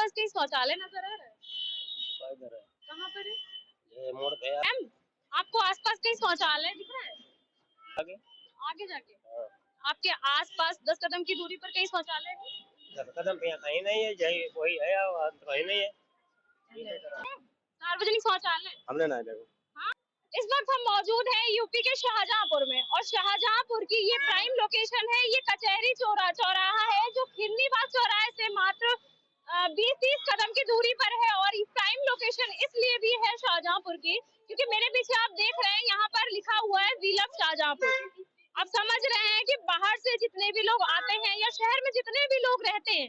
आसपास कहीं शौचालय नजर आ रहा है? इधर है। कहाँ पर है? ये मोड़ पे है। मैम, आपको आसपास कहीं शौचालय दिख रहा है? आगे आगे जाके हाँ। आपके आसपास 10 कदम की दूरी पर कहीं शौचालय है? 10 कदम पे यहाँ कहीं नहीं है, यही कोई है और कहीं नहीं है। सार्वजनिक शौचालय हमने ना देखो। हाँ, इस वक्त हम मौजूद हैं यूपी के शाहजहांपुर में, और शाहजहांपुर की ये प्राइम लोकेशन है। ये कचहरी चौराहा है जो खिरनी बाग चौराहे से मात्र 20-30 कदम की दूरी पर है। और ये प्राइम लोकेशन इसलिए भी है शाहजहांपुर की क्योंकि मेरे पीछे आप देख रहे हैं यहाँ पर लिखा हुआ है वीलफ शाहजहांपुर। आप समझ रहे हैं कि बाहर से जितने भी लोग आते हैं या शहर में जितने भी लोग रहते हैं,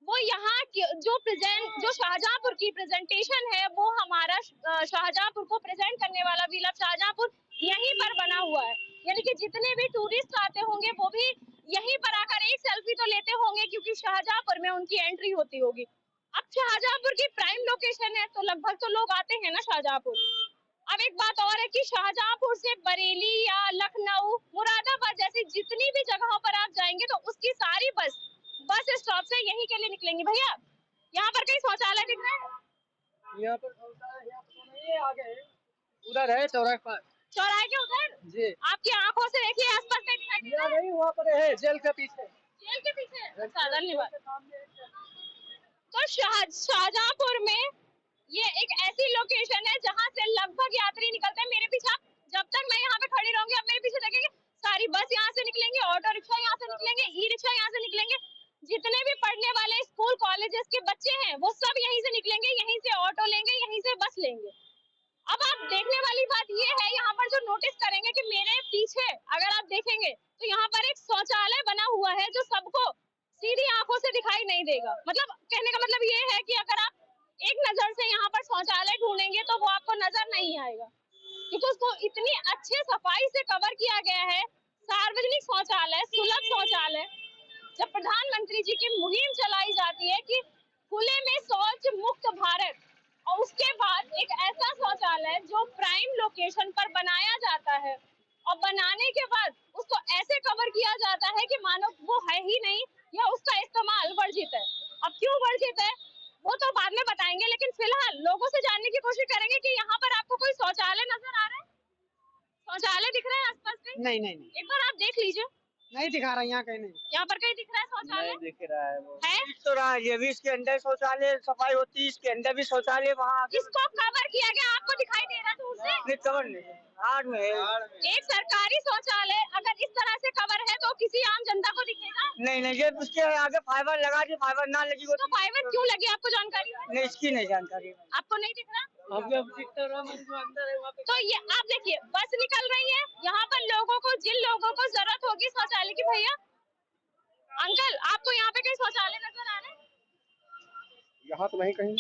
वो यहाँ जो शाहजहांपुर की प्रेजेंटेशन है, वो हमारा शाहजहांपुर को प्रेजेंट करने वाला वीलफ शाहजहांपुर यहीं पर बना हुआ है। यानी कि जितने भी टूरिस्ट आते होंगे वो भी यहीं पर आकर एक सेल्फी तो लेते होंगे क्योंकि शाहजहांपुर में उनकी एंट्री होती होगी। अब शाहजहांपुर की प्राइम लोकेशन है तो लगभग तो लोग आते हैं ना शाहजहांपुर। अब एक बात और है कि शाहजहांपुर से बरेली या लखनऊ, मुरादाबाद जैसी जितनी भी जगहों पर आप जाएंगे तो उसकी सारी बस स्टॉप से यहीं के लिए निकलेंगी। भैया, यहाँ पर कहीं शौचालय दिख रहा है? यहाँ पर शौचालय यहाँ पर नहीं है, आगे है, उधर है चौराहे पर। चौराहे के उधर जी? आपकी आंखों से देखिए आसपास कहीं दिखाई दे रहा है? नहीं, वहाँ पर है, जेल के पीछे। जेल के पीछे? अच्छा, धन्यवाद। तो शाहजहांपुर में ये एक ऐसी लोकेशन है जहाँ से लगभग यात्री निकलते हैं। मेरे पीछे आप जब तक मैं यहाँ पे खड़ी रहूंगी, आप मेरे पीछे देखेंगे सारी बस यहाँ से निकलेंगे, ऑटो रिक्शा यहाँ से निकलेंगे, ई रिक्शा यहाँ से निकलेंगे। जितने भी पढ़ने वाले स्कूल कॉलेजेस के बच्चे हैं वो सब यहीं से निकलेंगे, यहीं से ऑटो लेंगे, यहीं से बस लेंगे। अब आप देखने वाली बात ये है, यहाँ पर जो नोटिस करेंगे कि मेरे पीछे अगर आप देखेंगे तो यहाँ पर एक शौचालय बना हुआ है जो सबको सीधी आंखों से दिखाई नहीं देगा। मतलब कहने का मतलब ये है कि अगर आप एक नजर से यहाँ पर शौचालय ढूंढेंगे तो वो आपको नजर नहीं आएगा क्योंकि उसको इतनी अच्छे सफाई से कवर किया गया है। सार्वजनिक शौचालय, सुलभ शौचालय। जब प्रधानमंत्री जी की मुहिम चलाई जाती है कि खुले में शौच मुक्त भारत, और उसके बाद एक ऐसा शौचालय जो प्राइम लोकेशन पर बनाया जाता है और बनाने के बाद उसको ऐसे कवर किया जाता है कि मानो वो है ही नहीं या उसका इस्तेमाल वर्जित है। अब क्यों वर्जित है वो तो बाद में बताएंगे, लेकिन फिलहाल लोगों से जानने की कोशिश करेंगे कि यहाँ पर आपको कोई शौचालय नजर आ रहा है? शौचालय दिख रहा है आसपास कहीं? नहीं नहीं नहीं, एक बार आप देख लीजिए। नहीं दिखा रहा, यहाँ कहीं नहीं। यहाँ पर कहीं दिख रहा है शौचालय? दिख रहा है वो है तो रहा है, ये भी इसके अंदर शौचालय सफाई होती है, इसके अंदर भी शौचालय वहाँ इसको कवर किया गया, आपको दिखाई दे रहा दूर से? कवर नहीं, आड़ में है। एक सरकारी शौचालय अगर इस तरह से कवर है तो किसी आम जनता को दिखेगा? नहीं नहीं, ये उसके आगे फाइबर लगा दी, फाइबर ना लगी तो फाइबर क्यों लगी, आपको जानकारी है? नहीं, इसकी नहीं जानकारी। आपको नहीं दिख रहा? अंदर है वहाँ पे। तो ये आप देखिए बस निकल रही है, यहाँ पर लोगों को, जिन लोगों को जरूरत होगी शौचालय की, भैया अंकल आपको यहाँ पे कहीं शौचालय नजर आ रहे हैं? यहाँ तो नहीं कहीं।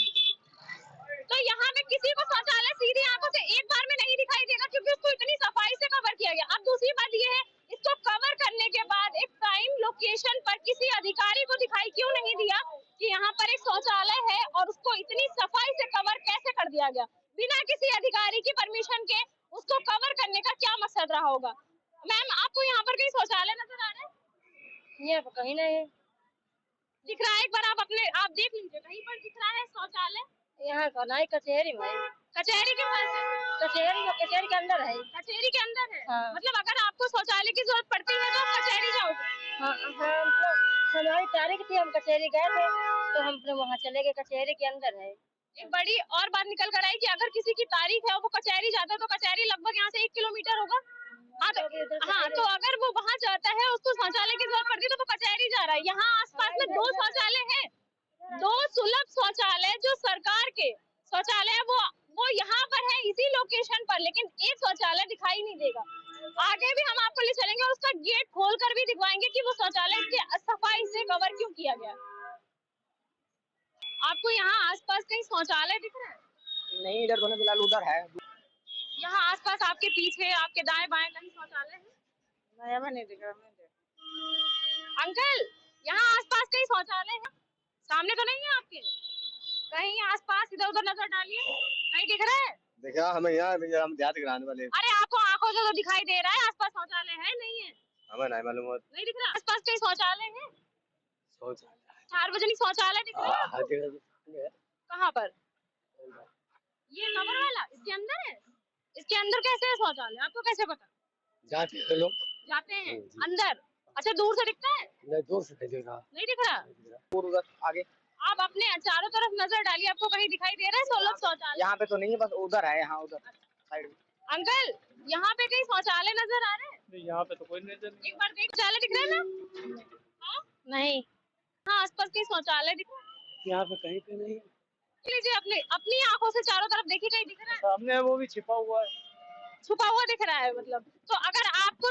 तो यहाँ पे किसी को शौचालय सीधी आंखों से एक बार में नहीं दिखाई देगा क्योंकि उसको इतनी सफाई से कवर किया गया। अब दूसरी बात ये है, इसको कवर करने के बाद एक प्राइम लोकेशन पर किसी अधिकारी को दिखाई क्यों नहीं दिया कि यहाँ पर एक शौचालय है और उसको इतनी सफाई से कवर कैसे कर दिया गया बिना किसी अधिकारी की परमिशन के? उसको कवर करने का क्या मकसद रहा होगा? मैम, आपको यहाँ पर कहीं शौचालय नजर आ रहा है? यहाँ पर कहीं नहीं दिख रहा है? एक बार आप देख लीजिए, कहीं पर दिख रहा है शौचालय? यहाँ का नहीं, कचहरी में। कचहरी के पास है? कचहरी के अंदर है। कचहरी के अंदर है? हाँ। मतलब अगर आपको शौचालय की जरूरत पड़ती है तो आप कचहरी जाओगे? हाँ, हमारी तारीख थी, हम कचहरी गए थे तो हम अपने वहाँ चले गए, कचहरी के अंदर है। एक बड़ी और बात निकल कर आई कि अगर किसी की तारीख है और वो कचहरी जाता है तो कचहरी लगभग यहाँ से 1 किलोमीटर होगा। हाँ, तो अगर वो वहाँ जाता है, उसको शौचालय की जरूरत पड़ती है तो वो कचहरी जा रहा है। यहाँ आसपास में 2 शौचालय है, 2 सुलभ शौचालय जो सरकार के शौचालय है, वो यहाँ पर है इसी लोकेशन पर, लेकिन एक शौचालय दिखाई नहीं देगा। आगे भी हम आपको ले चलेंगे और उसका गेट खोल कर भी दिखवाएंगे कि वो शौचालय के सफाई से कवर क्यों किया गया। आपको यहाँ आसपास कहीं शौचालय दिख रहा है? नहीं, इधर तो फिलहाल उधर है। यहाँ आसपास आपके पीछे, आपके दाएं बाएं कहीं शौचालय है? नहीं दिख रहा। अंकल, यहाँ आसपास कहीं शौचालय है? सामने तो नहीं है आपके? कहीं आसपास इधर उधर नजर डालिए, कहीं दिख रहा है? देखा हमें यहाँ, हम देहात गिराने वाले। अरे आपको आंखों से तो दिखाई दे रहा है आसपास शौचालय है नहीं है? हमें नहीं मालूम। नहीं दिख रहा? आसपास कहीं शौचालय है? शौचालय सार्वजनिक शौचालय दिख रहा है हाँ, आपको? कहाँ पर? ये कवर वाला इसके अंदर है? इसके अंदर कैसे है शौचालय, आपको कैसे पता? जाते हैं लोग। जाते हैं जी। अंदर? अच्छा, दूर से दिखता है? नहीं, दूर से नहीं दिख रहा। नहीं दिख रहा? और उधर आगे आप अपने चारों तरफ नजर डालिए, आपको कहीं दिखाई दे रहा है सोलह शौचालय? यहाँ पे तो नहीं है, बस उधर है, यहाँ उधर साइड में। अंकल, यहाँ पे कहीं शौचालय नजर आ रहे हैं? नहीं, यहाँ पे तो कोई नजर नहीं। एक बार देख, शौचालय दिख रहा है ना? हाँ? नहीं। हाँ, आसपास कहीं शौचालय दिख रहा है? यहाँ पे कहीं पे नहीं है। देख लीजिए, अपने अपनी आंखों से चारों तरफ देखिए, कहीं दिख रहा है? सामने है, वो भी छिपा हुआ है। छुपा हुआ दिख रहा है मतलब? तो अगर आपको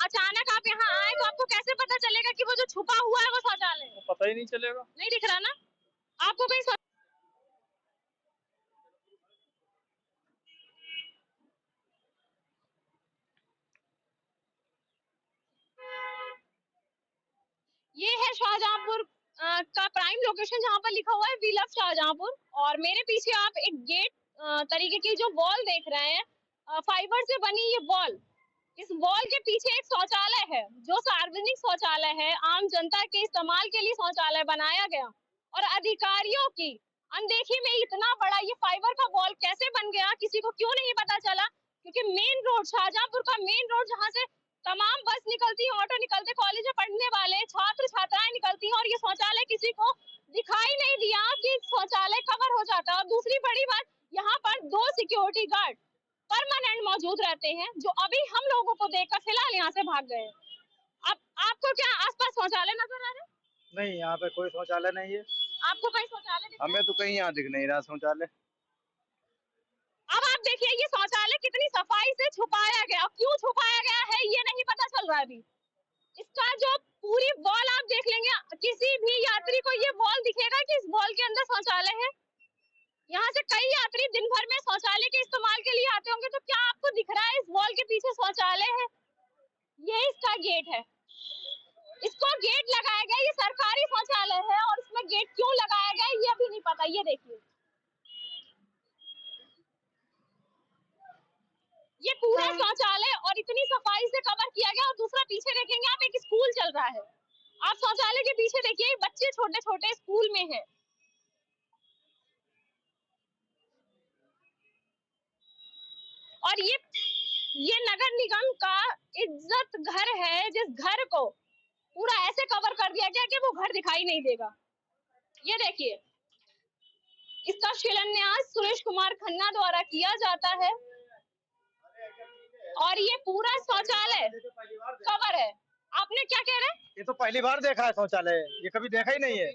अचानक आप यहाँ आए तो आपको कैसे पता चलेगा कि वो जो छुपा हुआ है वो शौचालय है? पता ही नहीं चलेगा। नहीं दिख रहा ना आपको कहीं ये है शाहजहांपुर का प्राइम लोकेशन, जहाँ पर लिखा हुआ है वी लव शाहजहांपुर। और मेरे पीछे आप एक गेट तरीके की जो वॉल देख रहे हैं, फाइबर से बनी ये वॉल, इस वॉल के पीछे एक शौचालय है जो सार्वजनिक शौचालय है, आम जनता के इस्तेमाल के लिए शौचालय बनाया गया। और अधिकारियों की अनदेखी में इतना बड़ा ये फाइबर का वॉल कैसे बन गया, किसी को क्यों नहीं पता चला? क्योंकि मेन रोड, शाहजहांपुर का मेन रोड, जहाँ से तमाम बस निकलती है, ऑटो निकलते, कॉलेज में पढ़ने वाले छात्र छात्राएं निकलती हैं, और ये शौचालय किसी को दिखाई नहीं दिया कि शौचालय कवर हो जाता है। और दूसरी बड़ी बात, यहाँ पर 2 सिक्योरिटी गार्ड परमानेंट मौजूद रहते हैं, जो अभी हम लोगों को देखकर फिलहाल यहाँ से भाग गए। अब आपको क्या आसपास शौचालय नजर आ रहे हैं? नहीं, यहाँ पे कोई शौचालय नहीं है। आपको कहीं शौचालय दिख रहा है? हमें तो कहीं यहाँ दिख नहीं रहा शौचालय। अब आप देखिए, ये शौचालय कितनी सफाई से छुपाया गया, क्यों छुपाया गया है ये नहीं पता चल रहा है अभी। इसका जो पूरी वॉल आप देख लेंगे, किसी भी यात्री को ये वॉल दिखेगा कि इस वॉल के अंदर शौचालय है? यहाँ से कई यात्री दिन भर में शौचालय के इस्तेमाल के लिए आते होंगे, तो क्या आपको दिख रहा है इस वॉल के पीछे शौचालय है? ये इसका गेट है, इसको गेट लगाया गया, ये सरकारी शौचालय है, और इसमें गेट क्यों लगाया गया ये अभी नहीं पता। ये देखिए, ये पूरा शौचालय और इतनी सफाई से कवर किया गया। और दूसरा पीछे देखेंगे आप, एक स्कूल चल रहा है, आप शौचालय के पीछे देखिए, बच्चे छोटे छोटे स्कूल में हैं। और ये नगर निगम का इज्जत घर है, जिस घर को पूरा ऐसे कवर कर दिया गया कि वो घर दिखाई नहीं देगा। ये देखिए, इसका शिलान्यास सुरेश कुमार खन्ना द्वारा किया जाता है, और ये पूरा शौचालय कवर है। आपने क्या कह रहे हैं? ये तो पहली बार देखा है शौचालय, ये कभी देखा ही नहीं है।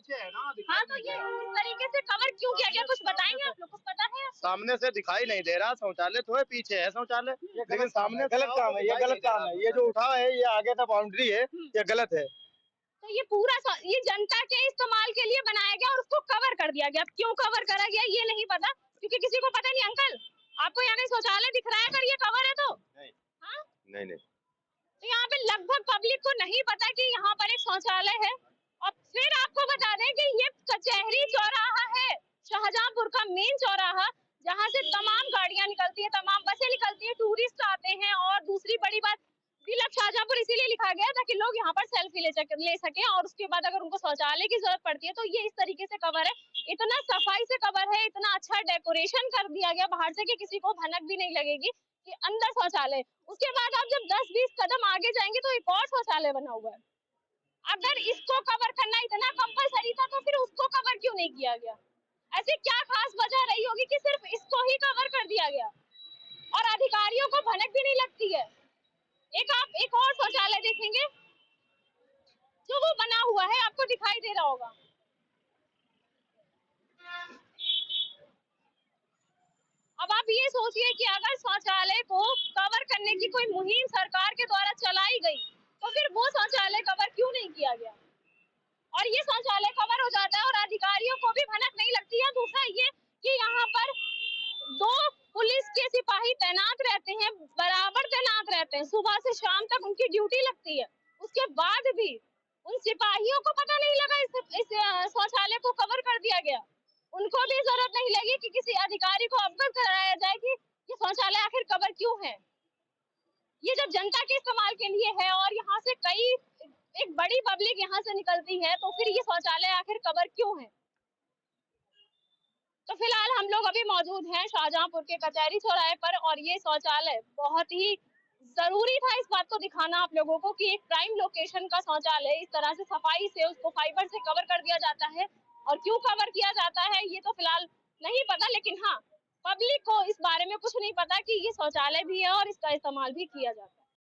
हाँ, तो ये इस तरीके से कवर क्यों किया गया, कुछ बताएंगे आप लोग? कुछ पता है? सामने से दिखाई नहीं दे रहा शौचालय, तो है पीछे है शौचालय, लेकिन सामने गलत काम है, ये गलत काम है। ये जो उठा है, ये आगे का बाउंड्री है, ये गलत है। तो ये पूरा ये जनता के इस्तेमाल के लिए बनाया गया और उसको कवर कर दिया गया। क्यों कवर करा गया ये नहीं पता, क्योंकि किसी को पता नहीं। अंकल, आपको यहाँ कहीं शौचालय दिख रहा है अगर ये कवर है तो? हाँ? नहीं। तो यहाँ पे लगभग पब्लिक को नहीं पता कि यहाँ पर एक शौचालय है। और फिर आपको बता दें कि ये कचहरी चौराहा है, शाहजहांपुर का मेन चौराहा, जहाँ से तमाम गाड़ियां निकलती है, तमाम बसें निकलती है, टूरिस्ट आते हैं। और दूसरी बड़ी बात, तिलक शाहजहांपुर इसीलिए लिखा गया ताकि लोग यहाँ पर सेल्फी ले सके, और उसके बाद अगर उनको शौचालय की जरूरत पड़ती है तो ये इस तरीके से कवर है, इतना सफाई से कवर है, इतना अच्छा डेकोरेशन कर दिया गया बाहर से कि किसी को भनक भी नहीं लगेगी कि अंदर शौचालय। उसके बाद आप जब 10-20 कदम आगे जाएंगे तो एक और शौचालय बना हुआ है। अगर इसको कवर करना इतना कंपलसरी था तो फिर उसको कवर क्यों नहीं किया गया? ऐसी क्या खास वजह रही होगी कि सिर्फ इसको ही कवर कर दिया गया और अधिकारियों को भनक भी नहीं लगती है? आप एक और शौचालय देखेंगे जो वो बना हुआ है, आपको दिखाई दे रहा होगा। अब आप ये सोचिए कि अगर शौचालय को कवर करने की कोई मुहिम सरकार के द्वारा चलाई गई तो फिर वो शौचालय कवर क्यों नहीं किया गया? और ये शौचालय कवर हो जाता है और अधिकारियों को भी भनक नहीं लगती है। दूसरा ये कि यहाँ पर 2 पुलिस के सिपाही तैनात रहते हैं, बराबर तैनात रहते हैं, सुबह से शाम तक उनकी ड्यूटी लगती है। उसके बाद भी उन सिपाहियों को पता नहीं लगा इस शौचालय को कवर कर दिया गया। उनको भी जरूरत नहीं लगी कि किसी अधिकारी को अवगत कराया जाए कि ये शौचालय आखिर कवर क्यों है। ये जब जनता के इस्तेमाल के लिए है और यहाँ से कई एक बड़ी पब्लिक यहाँ से निकलती है तो फिर ये शौचालय आखिर कवर क्यों है? तो फिलहाल हम लोग अभी मौजूद हैं शाहजहांपुर के कचहरी चौराहे पर और ये शौचालय बहुत ही जरूरी था इस बात को दिखाना आप लोगों को कि एक प्राइम लोकेशन का शौचालय इस तरह से सफाई से उसको फाइबर से कवर कर दिया जाता है। और क्यों कवर किया जाता है ये तो फिलहाल नहीं पता, लेकिन हाँ पब्लिक को इस बारे में कुछ नहीं पता कि ये शौचालय भी है और इसका इस्तेमाल भी किया जाता है।